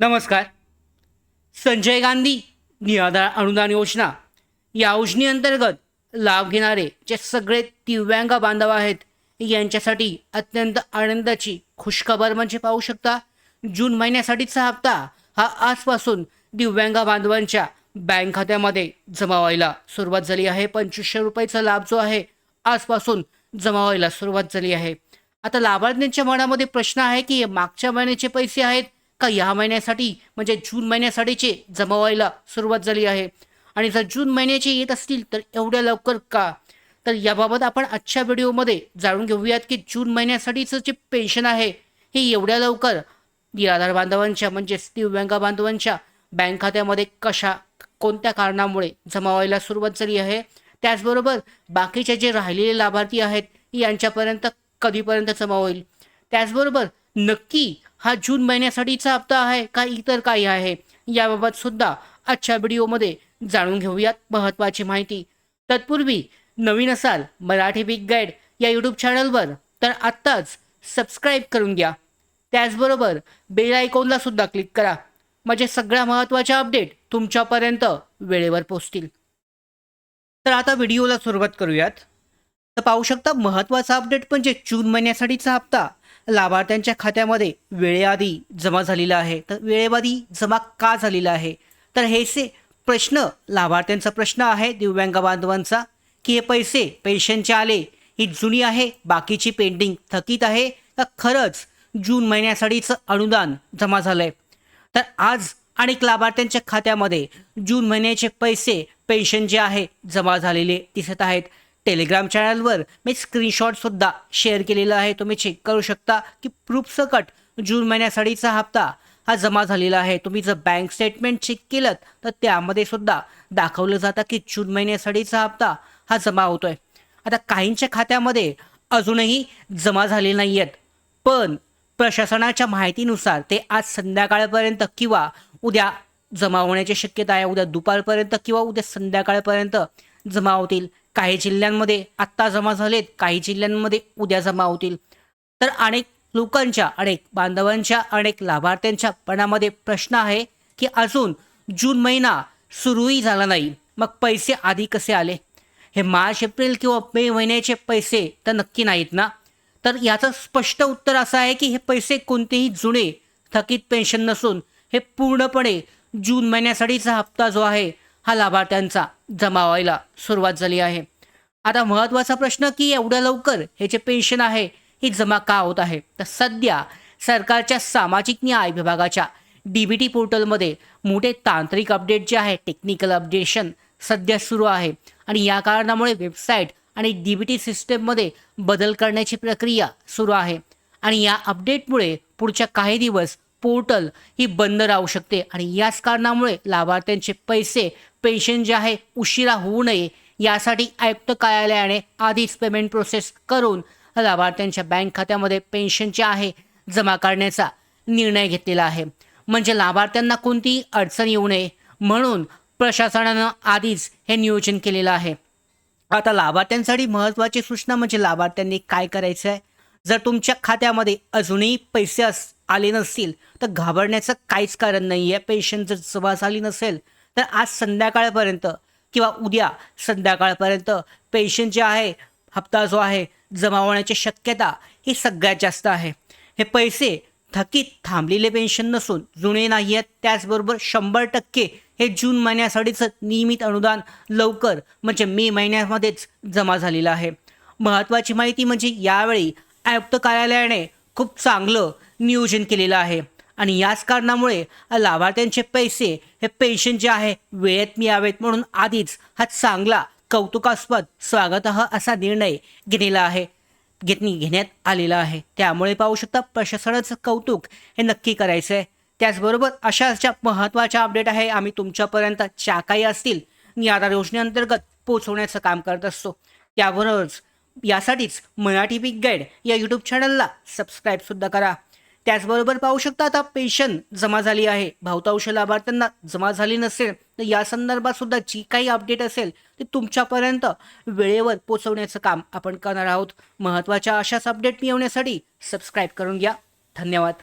नमस्कार. संजय गांधी निराधार अनुदान योजना या योजनेअंतर्गत लाभ घेणारे जे सगळे दिव्यांग बांधव आहेत यांच्यासाठी अत्यंत आनंदाची खुशखबर म्हणजे पाहू शकता, जून महिन्यासाठीचा हप्ता हा आजपासून दिव्यांग बांधवांच्या बँक खात्यामध्ये जमा व्हायला सुरुवात झाली आहे. 2500 रुपयाचा लाभ जो आहे आजपासून जमा व्हायला सुरुवात झाली आहे. आता लाभार्थ्यांच्या मनामध्ये प्रश्न आहे की हे मागच्या महिन्याचे पैसे आहेत का या महिन्यासाठी म्हणजे जून महिन्यासाठीचे जमा व्हायला सुरुवात झाली आहे. आणि जर जून महिन्याचे येत असतील तर एवढ्या लवकर का? तर याबाबत आपण आजच्या व्हिडिओमध्ये जाणून घेऊयात की जून महिन्यासाठीचं जे पेन्शन आहे हे एवढ्या लवकर निराधार बांधवांच्या म्हणजेच दिव्यांग बांधवांच्या बँक खात्यामध्ये कोणत्या कारणामुळे जमा व्हायला सुरुवात झाली आहे. त्याचबरोबर बाकीचे जे राहिलेले लाभार्थी आहेत यांच्यापर्यंत कधीपर्यंत जमा होईल. त्याचबरोबर नक्की हा जून महिन्यासाठीचा हप्ता आहे का इतर काही आहे याबाबत सुद्धा आजच्या व्हिडिओमध्ये जाणून घेऊयात महत्त्वाची माहिती. तत्पूर्वी नवीन असाल मराठी बिग गाईड या यूट्यूब चॅनलवर तर आत्ताच सबस्क्राईब करून घ्या. त्याचबरोबर बेल आयकॉनला सुद्धा क्लिक करा म्हणजे सगळ्या महत्त्वाच्या अपडेट तुमच्यापर्यंत वेळेवर पोहोचतील. तर आता व्हिडिओला सुरुवात करूयात. तर पाहू शकता महत्त्वाचा अपडेट म्हणजे जून महिन्यासाठीचा हप्ता लाभार्थ्यांच्या खात्यामध्ये वेळेआधी जमा झालेला आहे. तर वेळेआधी जमा का झालेला आहे तर हेचे प्रश्न लाभार्थ्यांचा प्रश्न आहे दिव्यांग बांधवांचा की हे पैसे पेन्शनचे आले ही जुनी आहे बाकीची पेंडिंग थकीत आहे तर खरंच जून महिन्यासाठीचं अनुदान जमा झालं आहे. तर आज अनेक लाभार्थ्यांच्या खात्यामध्ये जून महिन्याचे पैसे पेन्शन जे आहे जमा झालेले दिसत आहेत. टेलिग्राम चॅनलवर मी स्क्रीनशॉटसुद्धा शेअर केलेला आहे, तुम्ही चेक करू शकता की प्रूफ सकट जून महिन्यासाठीचा हप्ता हा जमा झालेला आहे. तुम्ही जर बँक स्टेटमेंट चेक केलं तर त्यामध्ये सुद्धा दाखवलं जातं की जून महिन्यासाठीचा हप्ता हा जमा होतो आहे. आता काहींच्या खात्यामध्ये अजूनही जमा झाले नाही आहेत, पण प्रशासनाच्या माहितीनुसार ते आज संध्याकाळपर्यंत किंवा उद्या जमा होण्याची शक्यता आहे. उद्या दुपारपर्यंत किंवा उद्या संध्याकाळपर्यंत जमा होतील. काही जिल्ह्यांमध्ये आत्ता जमा झालेत, काही जिल्ह्यांमध्ये उद्या जमा होतील. तर अनेक लोकांच्या अनेक बांधवांच्या अनेक लाभार्थ्यांच्या मनामध्ये प्रश्न आहे की अजून जून महिना सुरूही झाला नाही, मग पैसे आधी कसे आले? हे मार्च एप्रिल किंवा मे महिन्याचे पैसे तर नक्की नाहीत ना? तर याचं स्पष्ट उत्तर असं आहे की हे पैसे कोणतेही जुने थकीत पेन्शन नसून हे पूर्णपणे जून महिन्यासाठीचा हप्ता जो आहे हा लाभार्थ्यांचा जमा व्हायला सुरुवात झाली आहे. आता महत्त्वाचा प्रश्न की एवढ्या लवकर हे जे पेन्शन आहे ही जमा का होत आहे? तर सध्या सरकारच्या सामाजिक न्याय विभागाच्या DBT पोर्टलमध्ये मोठे तांत्रिक अपडेट जे आहे टेक्निकल अपडेशन सध्या सुरू आहे आणि या कारणामुळे वेबसाईट आणि DBT सिस्टममध्ये बदल करण्याची प्रक्रिया सुरू आहे. आणि या अपडेटमुळे पुढच्या काही दिवस पोर्टल ही बंद राहू शकते आणि याच कारणामुळे लाभार्थ्यांचे पैसे पेन्शन जे आहे उशिरा होऊ नये यासाठी आयुक्त कार्यालयाने आधीच पेमेंट प्रोसेस करून लाभार्थ्यांच्या बँक खात्यामध्ये पेन्शन जे आहे जमा करण्याचा निर्णय घेतलेला आहे. म्हणजे लाभार्थ्यांना कोणतीही अडचण येऊ नये म्हणून प्रशासनानं आधीच हे नियोजन केलेलं आहे. आता लाभार्थ्यांसाठी महत्त्वाची सूचना म्हणजे लाभार्थ्यांनी काय करायचं आहे, जर तुमच्या खात्यामध्ये अजूनही पैसे आले नसतील तर घाबरण्याचं काहीच कारण नाही आहे. पेन्शन जर जमा झाली नसेल तर आज संध्याकाळपर्यंत किंवा उद्या संध्याकाळपर्यंत पेन्शन जे आहे हप्ता जो आहे जमा होण्याची शक्यता ही सगळ्यात जास्त आहे. हे पैसे थकीत थांबलेले पेन्शन नसून जुने नाही आहेत. त्याचबरोबर 100% हे जून महिन्यासाठीचं नियमित अनुदान लवकर म्हणजे मे महिन्यामध्येच जमा झालेलं आहे. महत्त्वाची माहिती म्हणजे यावेळी आयुक्त कार्यालयाने खूप चांगलं नियोजन केलेलं आहे आणि याच कारणामुळे लाभार्थ्यांचे पैसे हे पेन्शन जे आहे वेळेत मिळावेत म्हणून आधीच हा चांगला कौतुकास्पद स्वागतार्ह असा निर्णय घेण्यात आलेला आहे. त्यामुळे पाहू शकता प्रशासनाचं कौतुक हे नक्की करायचं आहे. त्याचबरोबर अशाच ज्या महत्त्वाच्या अपडेट आहे आम्ही तुमच्यापर्यंत ज्या काही असतील निराधार योजनेअंतर्गत पोहोचवण्याचं काम करत असतो. त्याबरोबरच यासाठीच मराठी बिग गाईड या यूट्यूब चॅनलला सबस्क्राईबसुद्धा करा. त्याचबरोबर पाहू शकता आता पेन्शन जमा झाली आहे, बहुतांश लाभार्थ्यांना जमा झाली नसेल तर या संदर्भात सुद्धा जी काही अपडेट असेल ती तुमच्यापर्यंत वेळेवर पोहोचवण्याचं काम आपण करणार आहोत. महत्त्वाच्या अशाच अपडेट मिळवण्यासाठी सबस्क्राईब करून घ्या. धन्यवाद.